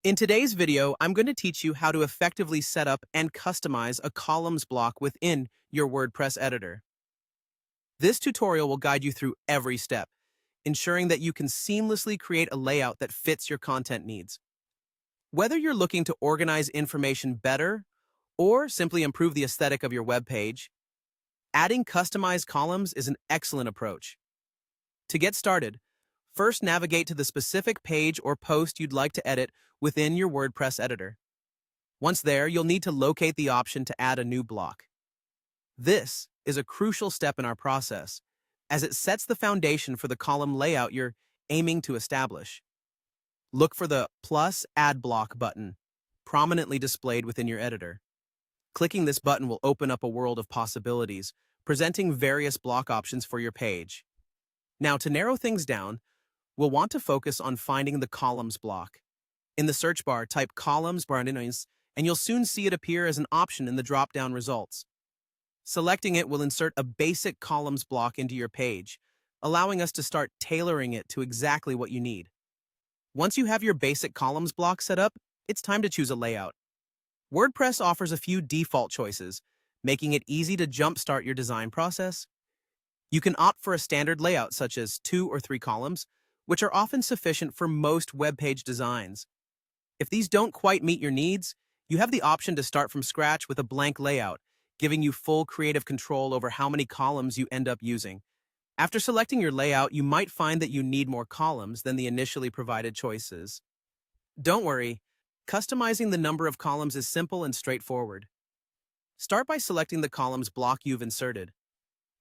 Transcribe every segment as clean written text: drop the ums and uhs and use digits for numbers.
In today's video, I'm going to teach you how to effectively set up and customize a columns block within your WordPress editor. This tutorial will guide you through every step, ensuring that you can seamlessly create a layout that fits your content needs. Whether you're looking to organize information better or simply improve the aesthetic of your web page, adding customized columns is an excellent approach. To get started, first navigate to the specific page or post you'd like to edit within your WordPress editor. Once there, you'll need to locate the option to add a new block. This is a crucial step in our process, as it sets the foundation for the column layout you're aiming to establish. Look for the plus Add Block button, prominently displayed within your editor. Clicking this button will open up a world of possibilities, presenting various block options for your page. Now, to narrow things down, we'll want to focus on finding the columns block. In the search bar, type columns and you'll soon see it appear as an option in the drop-down results. Selecting it will insert a basic columns block into your page, allowing us to start tailoring it to exactly what you need. Once you have your basic columns block set up, it's time to choose a layout. WordPress offers a few default choices, making it easy to jumpstart your design process. You can opt for a standard layout such as 2 or 3 columns, which are often sufficient for most web page designs. If these don't quite meet your needs, you have the option to start from scratch with a blank layout, giving you full creative control over how many columns you end up using. After selecting your layout, you might find that you need more columns than the initially provided choices. Don't worry, customizing the number of columns is simple and straightforward. Start by selecting the columns block you've inserted.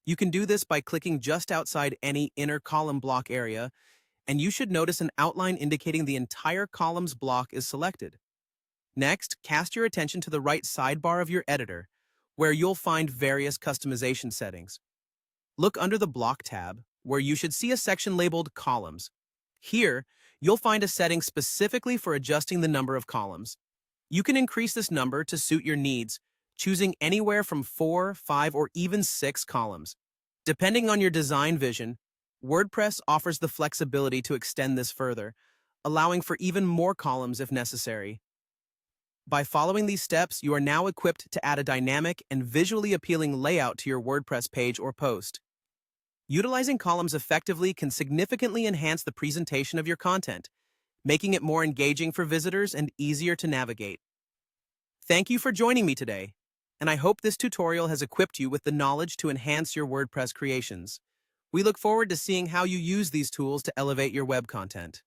You can do this by clicking just outside any inner column block area, and you should notice an outline indicating the entire columns block is selected. Next, cast your attention to the right sidebar of your editor, where you'll find various customization settings. Look under the Block tab, where you should see a section labeled Columns. Here, you'll find a setting specifically for adjusting the number of columns. You can increase this number to suit your needs, choosing anywhere from 4, 5, or even 6 columns. Depending on your design vision, WordPress offers the flexibility to extend this further, allowing for even more columns if necessary. By following these steps, you are now equipped to add a dynamic and visually appealing layout to your WordPress page or post. Utilizing columns effectively can significantly enhance the presentation of your content, making it more engaging for visitors and easier to navigate. Thank you for joining me today, and I hope this tutorial has equipped you with the knowledge to enhance your WordPress creations. We look forward to seeing how you use these tools to elevate your web content.